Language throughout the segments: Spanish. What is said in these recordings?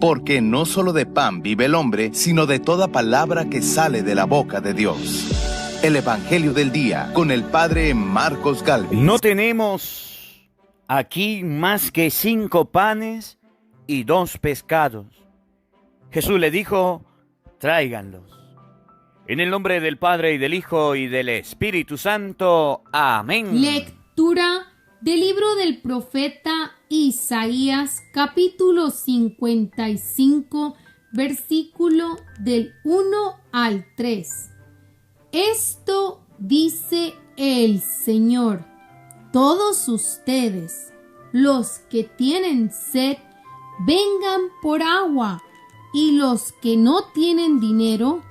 porque no solo de pan vive el hombre, sino de toda palabra que sale de la boca de Dios. El Evangelio del Día, con el Padre Marcos Gálvez. No tenemos aquí más que 5 panes y 2 pescados. Jesús le dijo, tráiganlos. En el nombre del Padre, y del Hijo, y del Espíritu Santo. Amén. Lectura del libro del profeta Isaías, capítulo 55, versículo del 1 al 3. Esto dice el Señor: todos ustedes, los que tienen sed, vengan por agua, y los que no tienen dinero,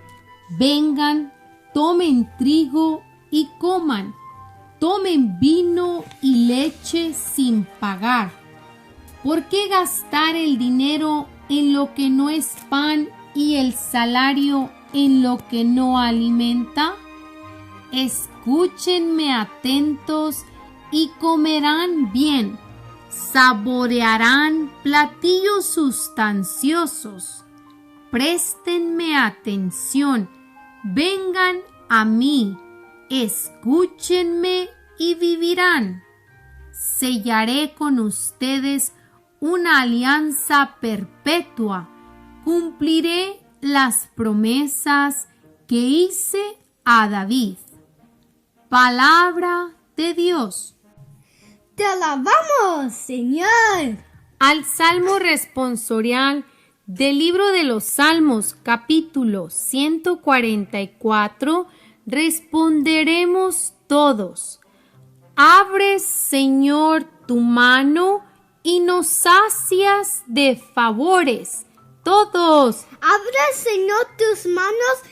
vengan, tomen trigo y coman, tomen vino y leche sin pagar. ¿Por qué gastar el dinero en lo que no es pan y el salario en lo que no alimenta? Escúchenme atentos y comerán bien, saborearán platillos sustanciosos. Préstenme atención, vengan a mí, escúchenme y vivirán. Sellaré con ustedes una alianza perpetua, cumpliré las promesas que hice a David. Palabra de Dios. Te alabamos, Señor. Al Salmo responsorial del libro de los Salmos, capítulo 144, responderemos todos. Abre, Señor, tu mano y nos sacias de favores. Todos. Abre, Señor, tus manos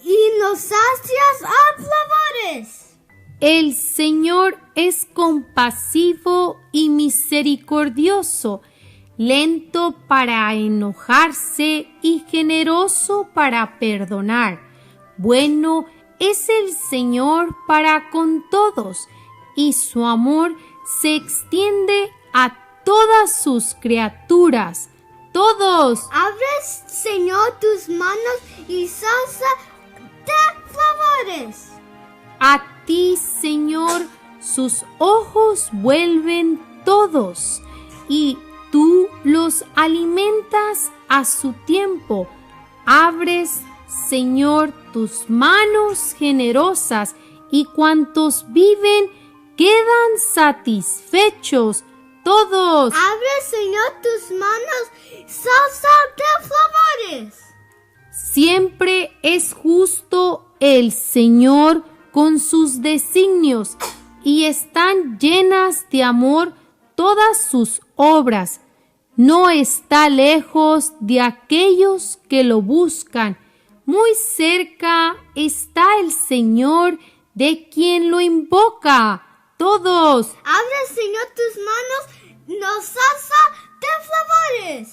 y nos sacias a favores. El Señor es compasivo y misericordioso, lento para enojarse y generoso para perdonar. Bueno es el Señor para con todos, y su amor se extiende a todas sus criaturas. Todos. Abre, Señor, tus manos y sacia de favores. A ti, Señor, sus ojos vuelven todos, y tú los alimentas a su tiempo. Abres, Señor, tus manos generosas, y cuantos viven quedan satisfechos. Todos. Abre, Señor, tus manos, salsa de favores. Siempre es justo el Señor con sus designios, y están llenas de amor todas sus obras. No está lejos de aquellos que lo buscan. Muy cerca está el Señor de quien lo invoca. Todos. Abre, Señor, tus manos, nos salsa de favores.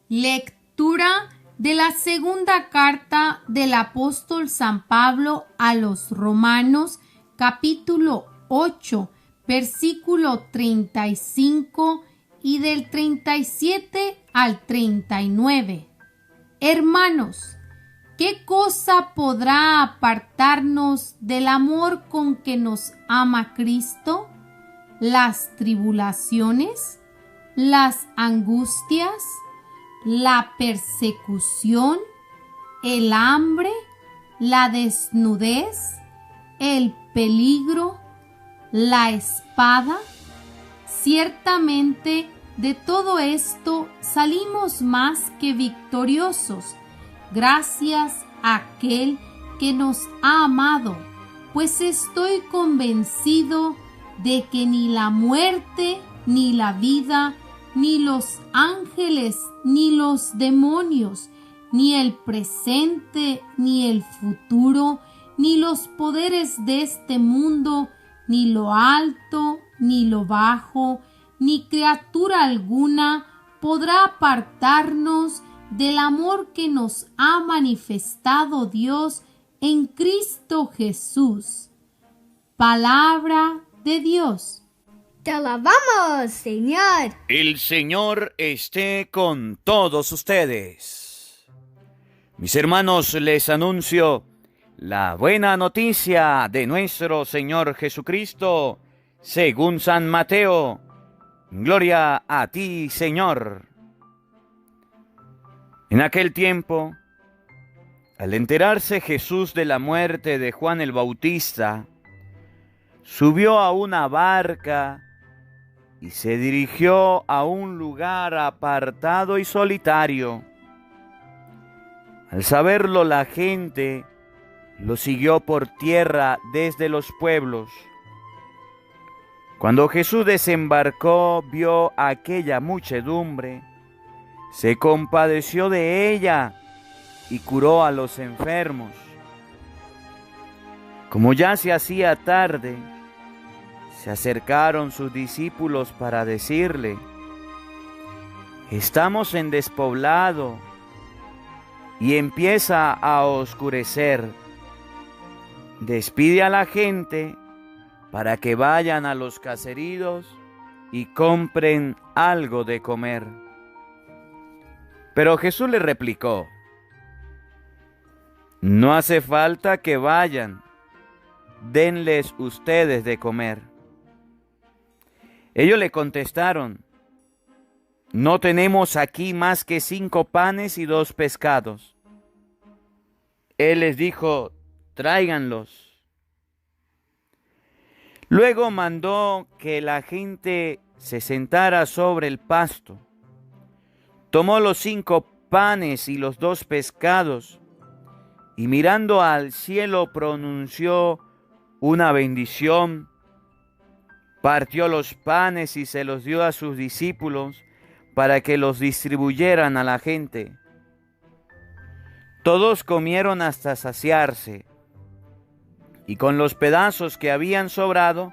Lectura de la segunda carta del apóstol San Pablo a los Romanos, capítulo 8, versículo 35 y del 37 al 39. Hermanos, ¿qué cosa podrá apartarnos del amor con que nos ama Cristo? ¿Las tribulaciones? ¿Las angustias? ¿La persecución? ¿El hambre? ¿La desnudez? ¿El peligro? ¿La espada? Ciertamente, de todo esto salimos más que victoriosos, gracias a aquel que nos ha amado, pues estoy convencido de que ni la muerte, ni la vida, ni los ángeles, ni los demonios, ni el presente, ni el futuro, ni los poderes de este mundo, ni lo alto, ni lo bajo, ni criatura alguna podrá apartarnos del amor que nos ha manifestado Dios en Cristo Jesús. Palabra de Dios. Te alabamos, Señor. El Señor esté con todos ustedes. Mis hermanos, les anuncio la buena noticia de nuestro Señor Jesucristo, según San Mateo. Gloria a ti, Señor. En aquel tiempo, al enterarse Jesús de la muerte de Juan el Bautista, subió a una barca y se dirigió a un lugar apartado y solitario. Al saberlo, la gente lo siguió por tierra desde los pueblos. Cuando Jesús desembarcó, vio a aquella muchedumbre, se compadeció de ella y curó a los enfermos. Como ya se hacía tarde, se acercaron sus discípulos para decirle: estamos en despoblado y empieza a oscurecer. Despide a la gente para que vayan a los caseríos y compren algo de comer. Pero Jesús le replicó: no hace falta que vayan, denles ustedes de comer. Ellos le contestaron: no tenemos aquí más que 5 panes y 2 pescados. Él les dijo: tráiganlos. Luego mandó que la gente se sentara sobre el pasto. Tomó los 5 panes y los 2 pescados, y mirando al cielo pronunció una bendición, partió los panes y se los dio a sus discípulos para que los distribuyeran a la gente. Todos comieron hasta saciarse, y con los pedazos que habían sobrado,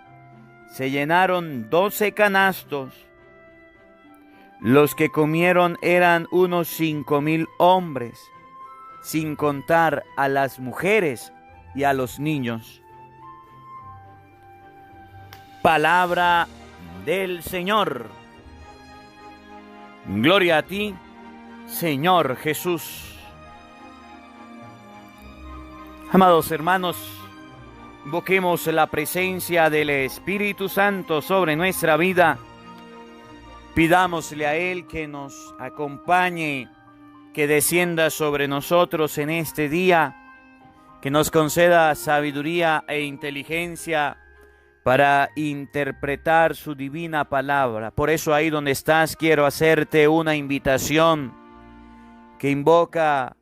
se llenaron 12 canastos. Los que comieron eran unos 5,000 hombres, sin contar a las mujeres y a los niños. Palabra del Señor. Gloria a ti, Señor Jesús. Amados hermanos, invoquemos la presencia del Espíritu Santo sobre nuestra vida. Pidámosle a Él que nos acompañe, que descienda sobre nosotros en este día, que nos conceda sabiduría e inteligencia para interpretar su divina palabra. Por eso, ahí donde estás, quiero hacerte una invitación que invoca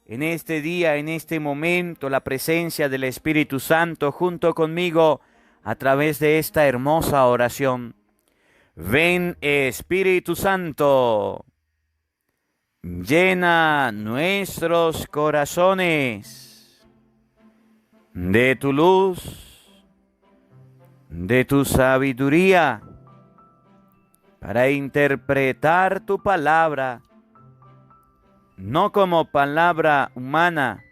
en este día, en este momento, la presencia del Espíritu Santo junto conmigo a través de esta hermosa oración. Ven, Espíritu Santo, llena nuestros corazones de tu luz, de tu sabiduría, para interpretar tu palabra, no como palabra humana,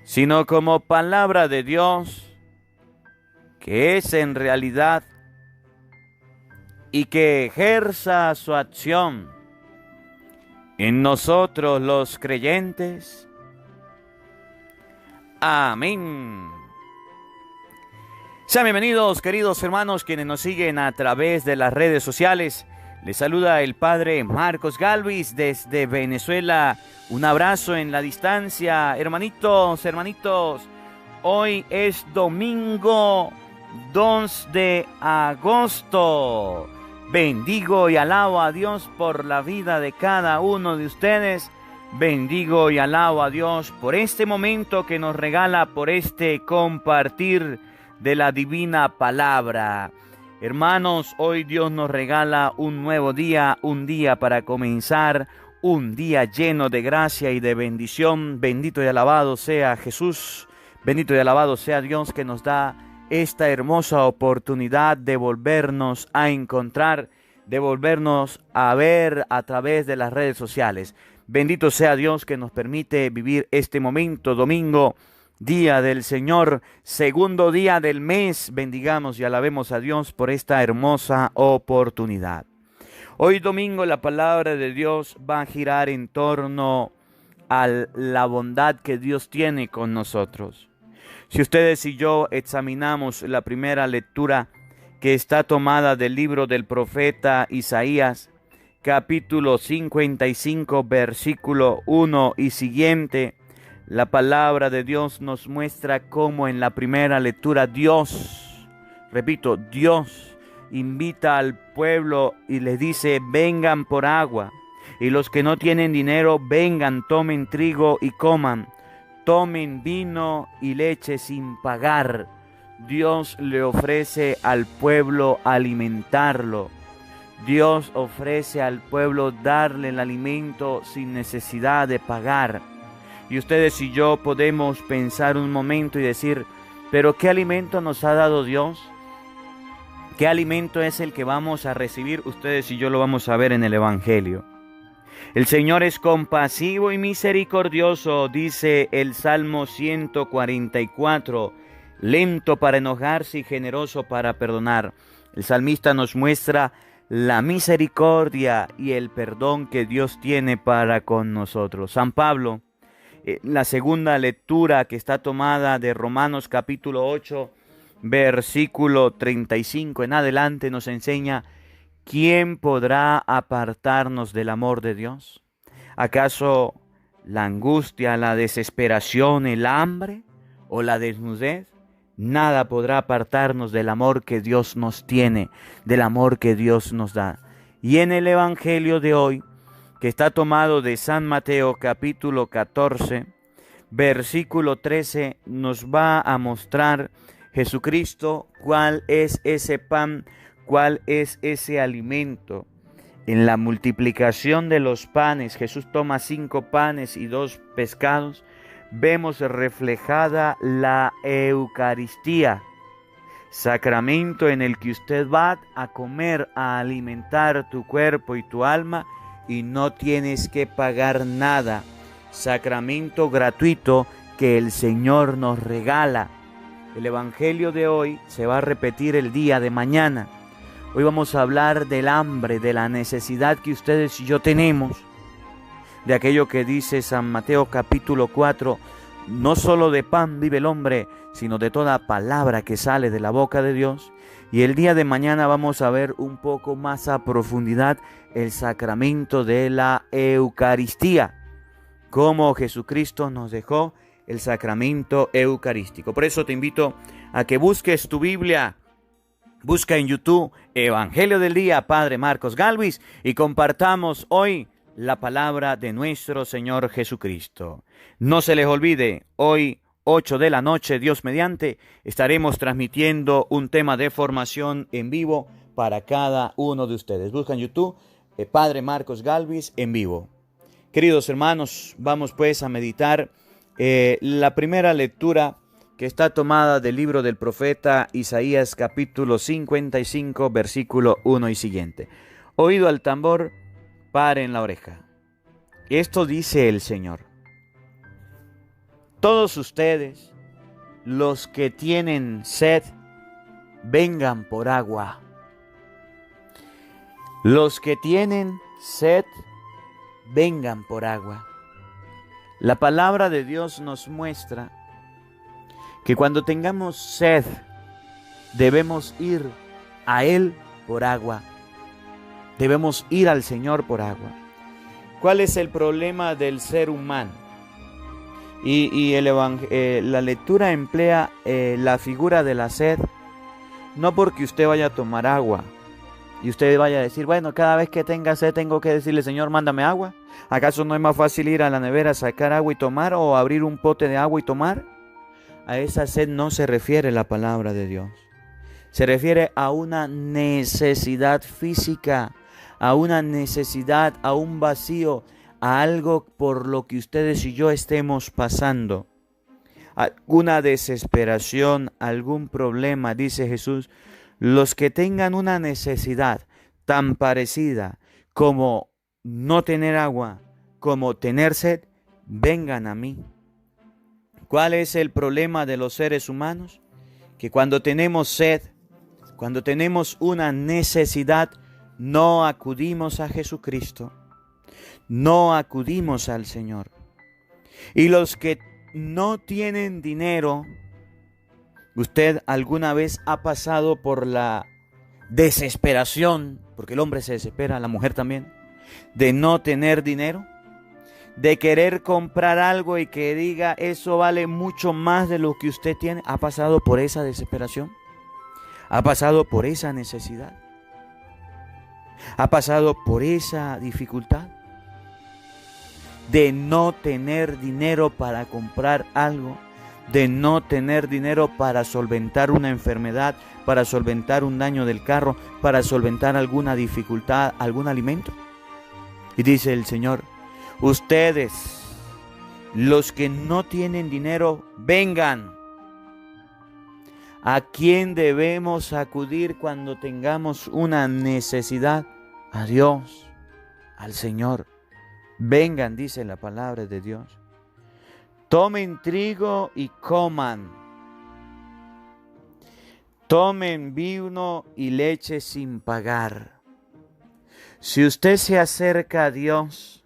sino como palabra de Dios, que es en realidad, y que ejerza su acción en nosotros los creyentes. Amén. Sean bienvenidos, queridos hermanos, quienes nos siguen a través de las redes sociales. Les saluda el Padre Marcos Galvis desde Venezuela. Un abrazo en la distancia. Hermanitos, hoy es domingo 2 de agosto. Bendigo y alabo a Dios por la vida de cada uno de ustedes. Bendigo y alabo a Dios por este momento que nos regala, por este compartir de la divina palabra. Hermanos, hoy Dios nos regala un nuevo día, un día para comenzar, un día lleno de gracia y de bendición. Bendito y alabado sea Jesús, bendito y alabado sea Dios que nos da esta hermosa oportunidad de volvernos a encontrar, de volvernos a ver a través de las redes sociales. Bendito sea Dios que nos permite vivir este momento, domingo día del Señor, segundo día del mes. Bendigamos y alabemos a Dios por esta hermosa oportunidad. Hoy domingo la palabra de Dios va a girar en torno a la bondad que Dios tiene con nosotros. Si ustedes y yo examinamos la primera lectura que está tomada del libro del profeta Isaías, capítulo 55, versículo 1 y siguiente, la palabra de Dios nos muestra cómo en la primera lectura Dios invita al pueblo y les dice: vengan por agua, y los que no tienen dinero, vengan, tomen trigo y coman, tomen vino y leche sin pagar. Dios le ofrece al pueblo alimentarlo. Dios ofrece al pueblo darle el alimento sin necesidad de pagar. Y ustedes y yo podemos pensar un momento y decir: ¿pero qué alimento nos ha dado Dios? ¿Qué alimento es el que vamos a recibir? Ustedes y yo lo vamos a ver en el Evangelio. El Señor es compasivo y misericordioso, dice el Salmo 144, lento para enojarse y generoso para perdonar. El salmista nos muestra la misericordia y el perdón que Dios tiene para con nosotros. San Pablo, la segunda lectura que está tomada de Romanos capítulo 8, versículo 35 en adelante, nos enseña: ¿quién podrá apartarnos del amor de Dios? ¿Acaso la angustia, la desesperación, el hambre o la desnudez? Nada podrá apartarnos del amor que Dios nos tiene, del amor que Dios nos da. Y en el Evangelio de hoy, que está tomado de San Mateo capítulo 14, versículo 13, nos va a mostrar Jesucristo cuál es ese pan, cuál es ese alimento. En la multiplicación de los panes, Jesús toma 5 panes y 2 pescados. Vemos reflejada la Eucaristía, sacramento en el que usted va a comer, a alimentar tu cuerpo y tu alma y no tienes que pagar nada. Sacramento gratuito que el Señor nos regala. El Evangelio de hoy se va a repetir el día de mañana. Hoy vamos a hablar del hambre, de la necesidad que ustedes y yo tenemos, de aquello que dice San Mateo capítulo 4, no solo de pan vive el hombre, sino de toda palabra que sale de la boca de Dios. Y el día de mañana vamos a ver un poco más a profundidad el sacramento de la Eucaristía, cómo Jesucristo nos dejó el sacramento eucarístico. Por eso te invito a que busques tu Biblia, busca en YouTube Evangelio del Día, Padre Marcos Galvis, y compartamos hoy la palabra de nuestro Señor Jesucristo. No se les olvide, hoy 8 de la noche, Dios mediante, estaremos transmitiendo un tema de formación en vivo para cada uno de ustedes. Busca en YouTube Padre Marcos Galvis en vivo. Queridos hermanos, vamos pues a meditar la primera lectura que está tomada del libro del profeta Isaías capítulo 55 versículo 1 y siguiente. Oído al tambor, paren la oreja. Esto dice el Señor: todos ustedes, los que tienen sed, vengan por agua. Los que tienen sed, vengan por agua. La palabra de Dios nos muestra que cuando tengamos sed, debemos ir a Él por agua. Debemos ir al Señor por agua. ¿Cuál es el problema del ser humano? La lectura emplea la figura de la sed, no porque usted vaya a tomar agua y usted vaya a decir: bueno, cada vez que tenga sed tengo que decirle: Señor, mándame agua. ¿Acaso no es más fácil ir a la nevera a sacar agua y tomar, o abrir un pote de agua y tomar? A esa sed no se refiere la palabra de Dios. Se refiere a una necesidad física, a una necesidad, a un vacío, a algo por lo que ustedes y yo estemos pasando. Alguna desesperación, algún problema, dice Jesús. Los que tengan una necesidad tan parecida como no tener agua, como tener sed, vengan a mí. ¿Cuál es el problema de los seres humanos? Que cuando tenemos sed, cuando tenemos una necesidad, no acudimos a Jesucristo, no acudimos al Señor. Y los que no tienen dinero, ¿usted alguna vez ha pasado por la desesperación, porque el hombre se desespera, la mujer también, de no tener dinero? De querer comprar algo y que diga eso vale mucho más de lo que usted tiene. ¿Ha pasado por esa desesperación? ¿Ha pasado por esa necesidad? ¿Ha pasado por esa dificultad? De no tener dinero para comprar algo, de no tener dinero para solventar una enfermedad, para solventar un daño del carro, para solventar alguna dificultad, algún alimento. Y dice el Señor: ustedes, los que no tienen dinero, vengan. ¿A quién debemos acudir cuando tengamos una necesidad? A Dios, al Señor. Vengan, dice la palabra de Dios. Tomen trigo y coman. Tomen vino y leche sin pagar. Si usted se acerca a Dios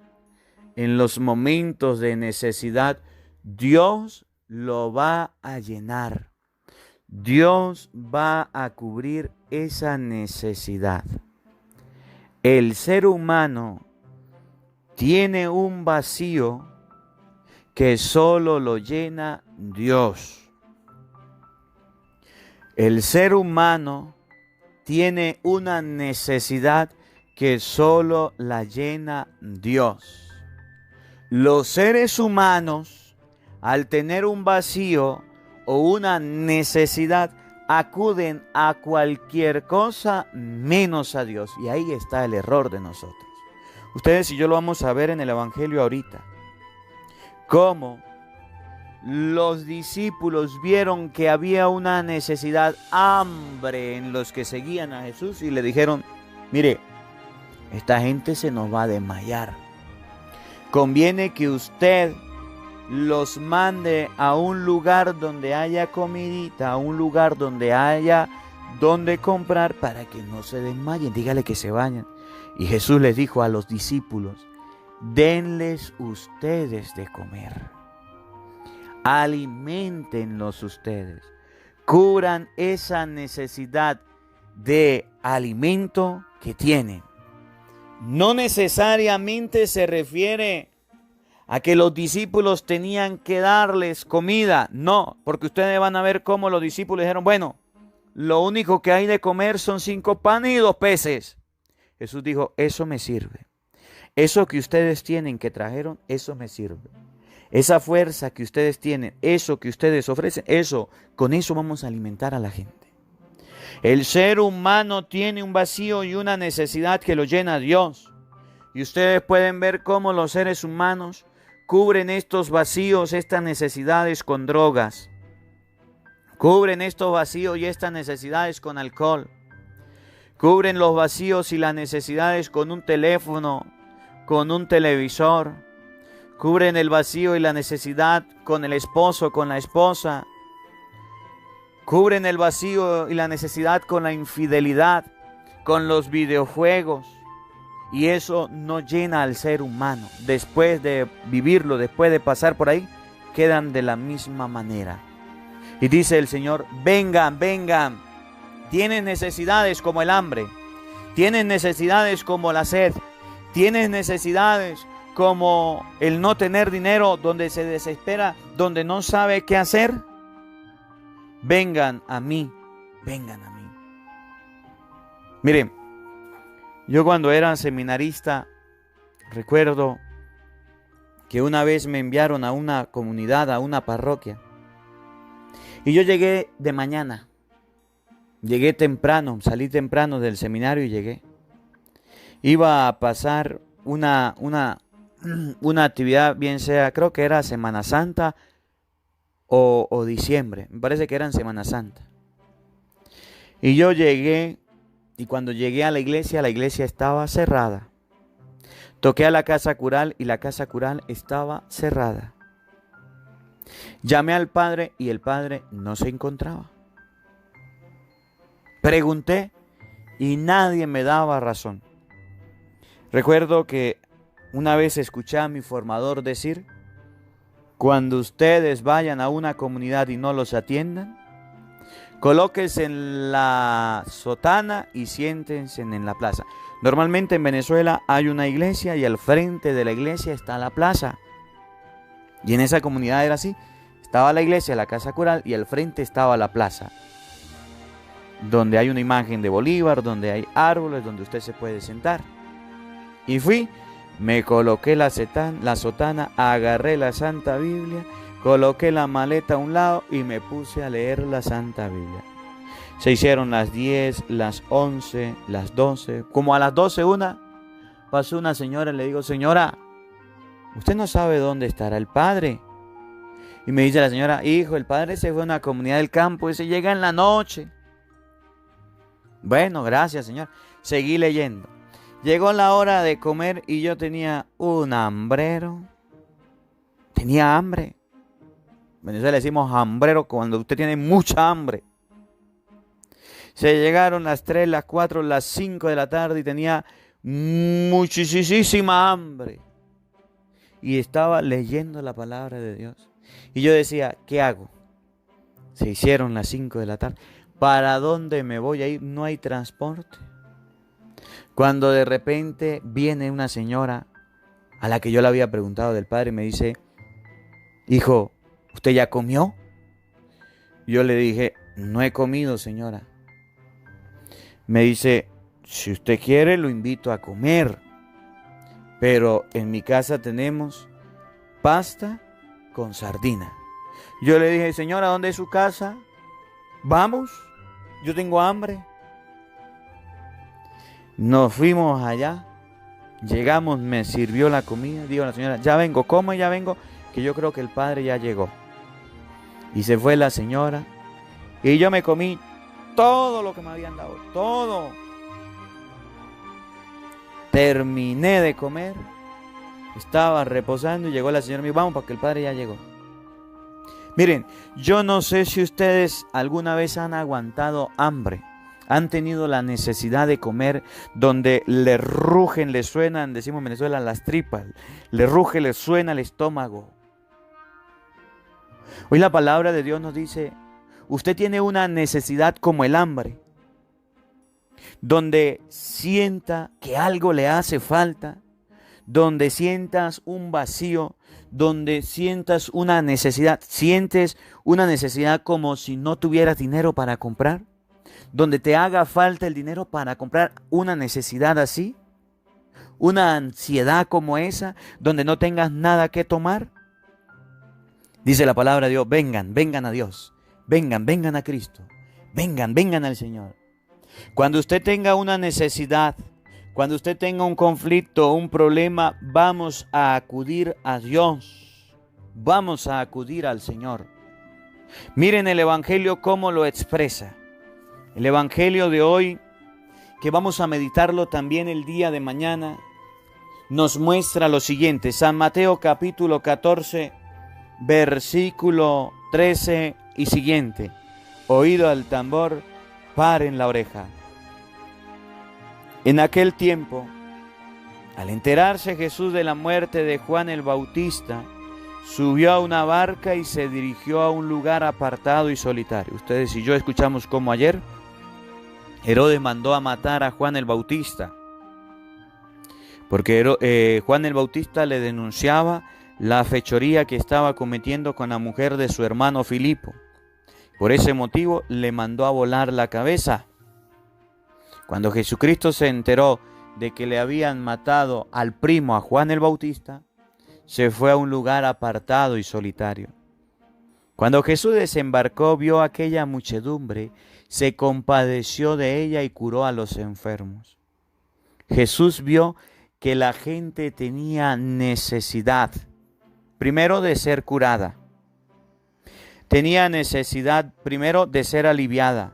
en los momentos de necesidad, Dios lo va a llenar. Dios va a cubrir esa necesidad. El ser humano tiene un vacío que solo lo llena Dios. El ser humano tiene una necesidad que solo la llena Dios. Los seres humanos, al tener un vacío o una necesidad, acuden a cualquier cosa menos a Dios. Y ahí está el error de nosotros. Ustedes y yo lo vamos a ver en el Evangelio ahorita. Cómo los discípulos vieron que había una necesidad, hambre en los que seguían a Jesús y le dijeron: mire, esta gente se nos va a desmayar. Conviene que usted los mande a un lugar donde haya comidita, a un lugar donde haya donde comprar para que no se desmayen. Dígale que se vayan. Y Jesús les dijo a los discípulos: denles ustedes de comer. Aliméntenlos ustedes. Cubran esa necesidad de alimento que tienen. No necesariamente se refiere a que los discípulos tenían que darles comida. No, porque ustedes van a ver cómo los discípulos dijeron: bueno, lo único que hay de comer son 5 panes y 2 peces. Jesús dijo: eso me sirve. Eso que ustedes tienen, que trajeron, eso me sirve. Esa fuerza que ustedes tienen, eso que ustedes ofrecen, con eso vamos a alimentar a la gente. El ser humano tiene un vacío y una necesidad que lo llena Dios. Y ustedes pueden ver cómo los seres humanos cubren estos vacíos, estas necesidades con drogas. Cubren estos vacíos y estas necesidades con alcohol. Cubren los vacíos y las necesidades con un teléfono, con un televisor. Cubren el vacío y la necesidad con el esposo, con la esposa. Cubren el vacío y la necesidad con la infidelidad, con los videojuegos. Y eso no llena al ser humano. Después de vivirlo, después de pasar por ahí, quedan de la misma manera. Y dice el Señor: vengan, vengan. Tienes necesidades como el hambre. Tienes necesidades como la sed. Tienes necesidades como el no tener dinero, donde se desespera, donde no sabe qué hacer. Vengan a mí, vengan a mí. Miren, yo cuando era seminarista, recuerdo que una vez me enviaron a una comunidad, a una parroquia. Y yo llegué de mañana. Llegué temprano, salí temprano del seminario y llegué. Iba a pasar una actividad, bien sea, creo que era Semana Santa o diciembre. Me parece que era en Semana Santa. Y yo llegué, y cuando llegué a la iglesia estaba cerrada. Toqué a la casa cural y la casa cural estaba cerrada. Llamé al padre y el padre no se encontraba. Pregunté y nadie me daba razón. Recuerdo que una vez escuché a mi formador decir: cuando ustedes vayan a una comunidad y no los atiendan, colóquense en la sotana y siéntense en la plaza. Normalmente en Venezuela hay una iglesia y al frente de la iglesia está la plaza. Y en esa comunidad era así. Estaba la iglesia, la casa cural, y al frente estaba la plaza, donde hay una imagen de Bolívar, donde hay árboles, donde usted se puede sentar. Y fui, me coloqué la sotana, agarré la Santa Biblia, coloqué la maleta a un lado y me puse a leer la Santa Biblia. Se hicieron las 10, las 11, las 12. Como a las 12 pasó una señora y le digo: señora, ¿usted no sabe dónde estará el padre? Y me dice la señora: hijo, el padre se fue a una comunidad del campo y se llega en la noche. Bueno, gracias, señor. Seguí leyendo. Llegó la hora de comer y yo tenía un hambrero. Tenía hambre. En Venezuela le decimos hambrero cuando usted tiene mucha hambre. Se llegaron las 3, las 4, las 5 de la tarde y tenía muchísima hambre. Y estaba leyendo la palabra de Dios. Y yo decía: ¿qué hago? Se hicieron las 5 de la tarde. ¿Para dónde me voy a ir? No hay transporte. Cuando de repente viene una señora a la que yo le había preguntado del padre y me dice: hijo, ¿usted ya comió? Yo le dije: no he comido, señora. Me dice: si usted quiere, lo invito a comer. Pero en mi casa tenemos pasta con sardina. Yo le dije: señora, ¿dónde es su casa? Vamos, yo tengo hambre. Nos fuimos allá, llegamos, me sirvió la comida, digo a la señora: ya vengo, ¿cómo ya vengo? Que yo creo que el padre ya llegó. Y se fue la señora y yo me comí todo lo que me habían dado, todo. Terminé de comer, estaba reposando y llegó la señora y me dijo: vamos, porque el padre ya llegó. Miren, yo no sé si ustedes alguna vez han aguantado hambre, han tenido la necesidad de comer, donde le rugen, le suenan, decimos en Venezuela, las tripas, le ruge, le suena el estómago. Hoy la palabra de Dios nos dice: usted tiene una necesidad como el hambre, donde sienta que algo le hace falta, donde sientas un vacío, donde sientas una necesidad, sientes una necesidad como si no tuvieras dinero para comprar, donde te haga falta el dinero para comprar una necesidad así, una ansiedad como esa, donde no tengas nada que tomar. Dice la palabra de Dios: vengan, vengan a Dios, vengan, vengan a Cristo, vengan, vengan al Señor. Cuando usted tenga una necesidad, cuando usted tenga un conflicto, un problema, vamos a acudir a Dios, vamos a acudir al Señor. Miren el Evangelio cómo lo expresa. El Evangelio de hoy, que vamos a meditarlo también el día de mañana, nos muestra lo siguiente. San Mateo capítulo 14, versículo 13 y siguiente. Oído al tambor, paren la oreja. En aquel tiempo, al enterarse Jesús de la muerte de Juan el Bautista, subió a una barca y se dirigió a un lugar apartado y solitario. Ustedes y yo escuchamos como ayer Herodes mandó a matar a Juan el Bautista, porque Juan el Bautista le denunciaba la fechoría que estaba cometiendo con la mujer de su hermano Filipo. Por ese motivo le mandó a volar la cabeza. Cuando Jesucristo se enteró de que le habían matado al primo, a Juan el Bautista, se fue a un lugar apartado y solitario. Cuando Jesús desembarcó, vio a aquella muchedumbre, se compadeció de ella y curó a los enfermos. Jesús vio que la gente tenía necesidad, primero de ser curada. Tenía necesidad primero de ser aliviada.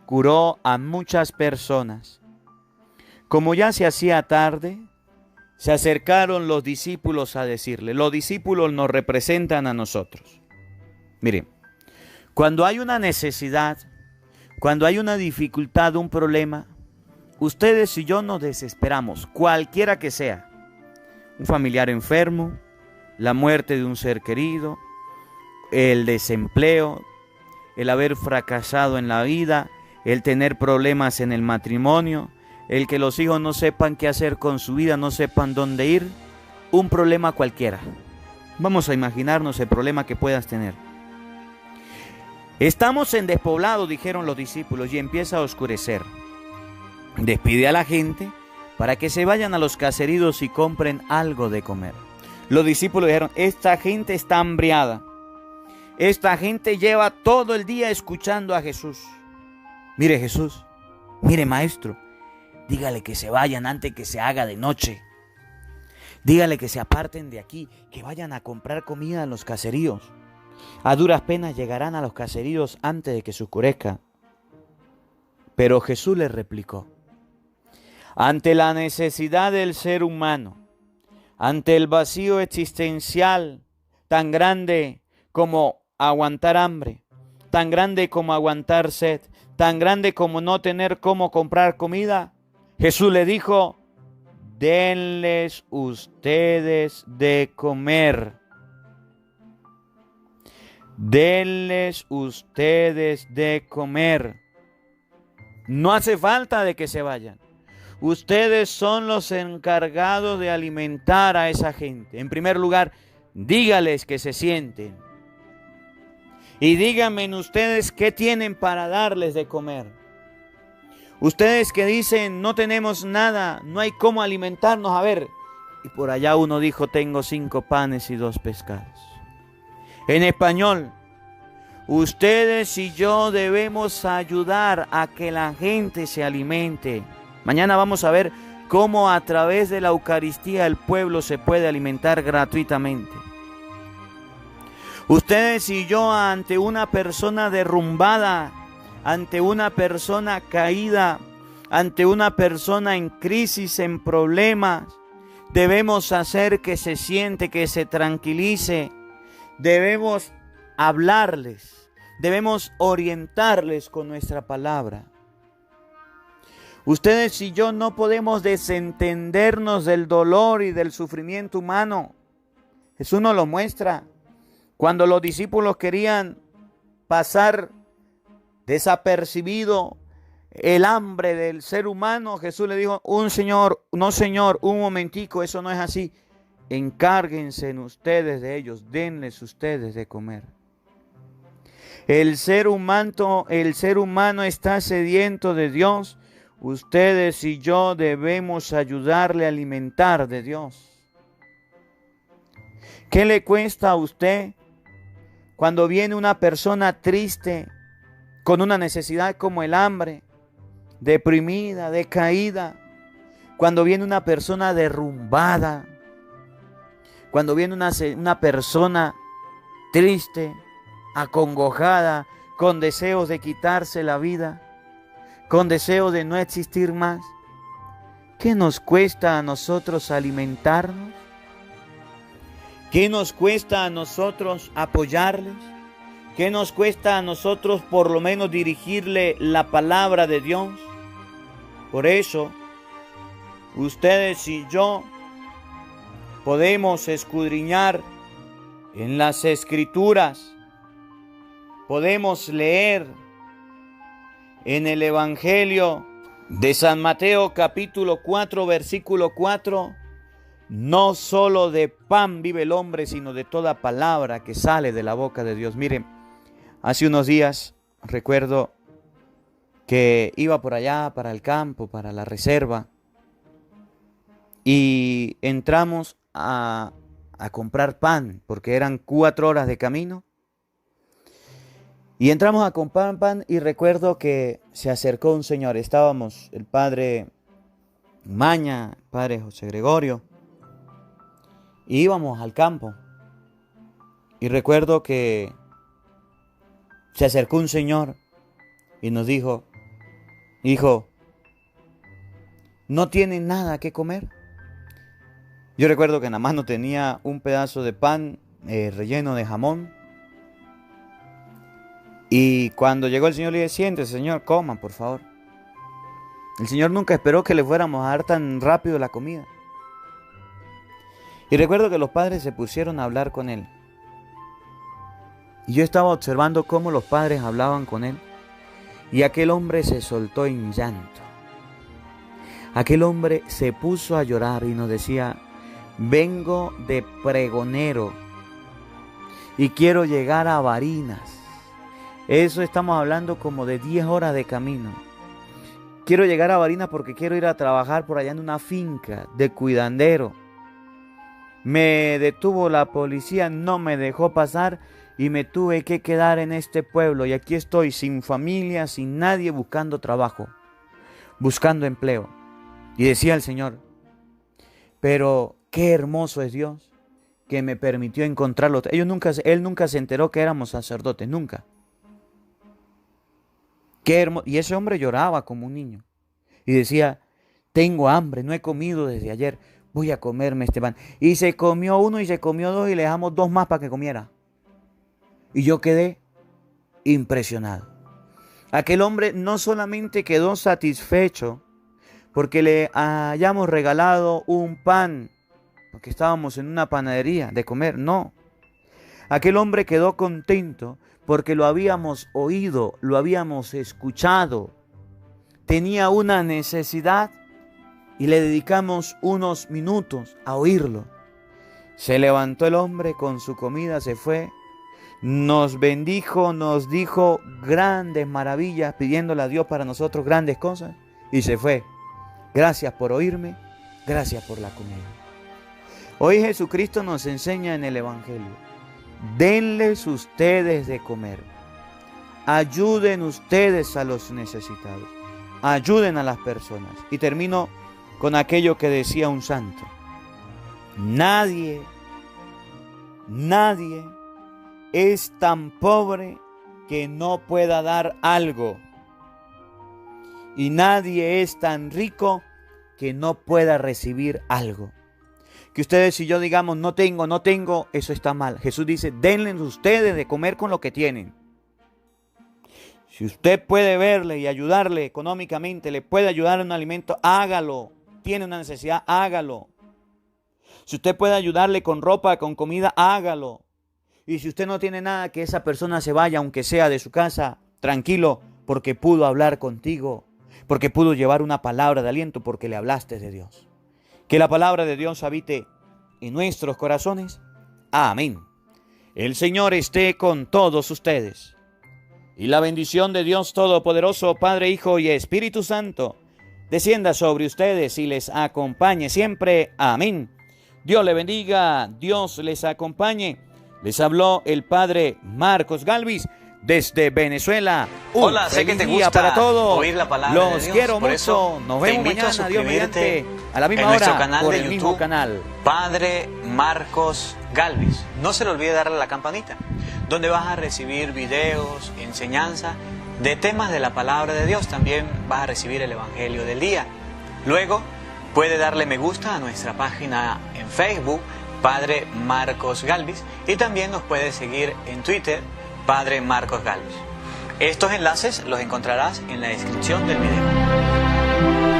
Curó a muchas personas. Como ya se hacía tarde, se acercaron los discípulos a decirle, los discípulos nos representan a nosotros. Miren, cuando hay una necesidad, cuando hay una dificultad, un problema, ustedes y yo nos desesperamos, cualquiera que sea. Un familiar enfermo, la muerte de un ser querido, el desempleo, el haber fracasado en la vida, el tener problemas en el matrimonio, el que los hijos no sepan qué hacer con su vida, no sepan dónde ir, un problema cualquiera. Vamos a imaginarnos el problema que puedas tener. Estamos en despoblado, dijeron los discípulos, y empieza a oscurecer. Despide a la gente para que se vayan a los caseríos y compren algo de comer. Los discípulos dijeron, esta gente está hambriada. Esta gente lleva todo el día escuchando a Jesús. Mire Jesús, mire maestro, dígale que se vayan antes que se haga de noche. Dígale que se aparten de aquí, que vayan a comprar comida en los caseríos. A duras penas llegarán a los caseríos antes de que se oscurezca. Pero Jesús les replicó, ante la necesidad del ser humano, ante el vacío existencial tan grande como aguantar hambre, tan grande como aguantar sed, tan grande como no tener cómo comprar comida, Jesús le dijo, denles ustedes de comer. Denles ustedes de comer. No hace falta de que se vayan. Ustedes son los encargados de alimentar a esa gente. En primer lugar, dígales que se sienten. Y díganme ustedes qué tienen para darles de comer. Ustedes que dicen, no tenemos nada, no hay cómo alimentarnos, a ver. Y por allá uno dijo, tengo 5 panes y 2 pescados. En español, ustedes y yo debemos ayudar a que la gente se alimente. Mañana vamos a ver cómo a través de la Eucaristía el pueblo se puede alimentar gratuitamente. Ustedes y yo ante una persona derrumbada, ante una persona caída, ante una persona en crisis, en problemas, debemos hacer que se siente, que se tranquilice. Debemos hablarles, debemos orientarles con nuestra palabra. Ustedes y yo no podemos desentendernos del dolor y del sufrimiento humano. Jesús nos lo muestra. Cuando los discípulos querían pasar desapercibido el hambre del ser humano, Jesús le dijo, no señor, un momentico, eso no es así. Encárguense ustedes de ellos, denles ustedes de comer. El ser humano está sediento de Dios. Ustedes y yo debemos ayudarle a alimentar de Dios. ¿Qué le cuesta a usted cuando viene una persona triste, con una necesidad como el hambre, deprimida, decaída? Cuando viene una persona derrumbada, cuando viene una persona triste, acongojada, con deseos de quitarse la vida, con deseo de no existir más. ¿Qué nos cuesta a nosotros alimentarnos? ¿Qué nos cuesta a nosotros apoyarles? ¿Qué nos cuesta a nosotros por lo menos dirigirle la palabra de Dios? Por eso, ustedes y yo podemos escudriñar en las Escrituras, podemos leer en el Evangelio de San Mateo capítulo 4 versículo 4, no solo de pan vive el hombre, sino de toda palabra que sale de la boca de Dios. Miren, hace unos días recuerdo que iba por allá para el campo, para la reserva, y entramos a comprar pan, porque eran 4 horas de camino. Y entramos a comprar pan y recuerdo que se acercó un señor. Estábamos el padre Maña, el padre José Gregorio, y íbamos al campo. Y recuerdo que se acercó un señor y nos dijo, hijo, ¿no tienen nada que comer? Yo recuerdo que en la mano tenía un pedazo de pan relleno de jamón. Y cuando llegó el Señor le dije, siéntese, Señor, coma, por favor. El Señor nunca esperó que le fuéramos a dar tan rápido la comida. Y recuerdo que los padres se pusieron a hablar con él. Y yo estaba observando cómo los padres hablaban con él. Y aquel hombre se soltó en llanto. Aquel hombre se puso a llorar y nos decía, vengo de pregonero y quiero llegar a Barinas. Eso estamos hablando como de 10 horas de camino. Quiero llegar a Barinas porque quiero ir a trabajar por allá en una finca de cuidandero. Me detuvo la policía, no me dejó pasar y me tuve que quedar en este pueblo. Y aquí estoy sin familia, sin nadie, buscando trabajo, buscando empleo. Y decía el Señor, pero qué hermoso es Dios que me permitió encontrarlo. Él nunca se enteró que éramos sacerdotes, nunca. Qué hermoso. Y ese hombre lloraba como un niño y decía, tengo hambre, no he comido desde ayer, voy a comerme este pan. Y se comió uno y se comió dos y le dejamos 2 más para que comiera. Y yo quedé impresionado. Aquel hombre no solamente quedó satisfecho porque le hayamos regalado un pan, porque estábamos en una panadería de comer, no. Aquel hombre quedó contento porque lo habíamos oído, lo habíamos escuchado. Tenía una necesidad y le dedicamos unos minutos a oírlo. Se levantó el hombre con su comida, se fue, nos bendijo, nos dijo grandes maravillas, pidiéndole a Dios para nosotros grandes cosas, y se fue. Gracias por oírme, gracias por la comida. Hoy Jesucristo nos enseña en el Evangelio, denles ustedes de comer, ayuden ustedes a los necesitados, ayuden a las personas. Y termino con aquello que decía un santo, nadie es tan pobre que no pueda dar algo. Y nadie es tan rico que no pueda recibir algo. Que ustedes y yo digamos, no tengo, eso está mal. Jesús dice, denles ustedes de comer con lo que tienen. Si usted puede verle y ayudarle económicamente, le puede ayudar en un alimento, hágalo. Tiene una necesidad, hágalo. Si usted puede ayudarle con ropa, con comida, hágalo. Y si usted no tiene nada, que esa persona se vaya, aunque sea de su casa, tranquilo, porque pudo hablar contigo, porque pudo llevar una palabra de aliento, porque le hablaste de Dios. Que la palabra de Dios habite en nuestros corazones. Amén. El Señor esté con todos ustedes. Y la bendición de Dios Todopoderoso, Padre, Hijo y Espíritu Santo, descienda sobre ustedes y les acompañe siempre. Amén. Dios le bendiga, Dios les acompañe. Les habló el Padre Marcos Galvis desde Venezuela. Hola, sé que te gusta para todos. Oír la palabra Los de Dios. quiero Por mucho. eso Nos te vemos invito mañana, a Dios mediante, suscribirte a la misma en nuestro hora canal por de el YouTube, mismo canal. Padre Marcos Galvis. No se le olvide darle a la campanita, donde vas a recibir videos, enseñanza de temas de la palabra de Dios. También vas a recibir el Evangelio del día. Luego puede darle me gusta a nuestra página en Facebook, Padre Marcos Galvis, y también nos puede seguir en Twitter, Padre Marcos Galvis. Estos enlaces los encontrarás en la descripción del video.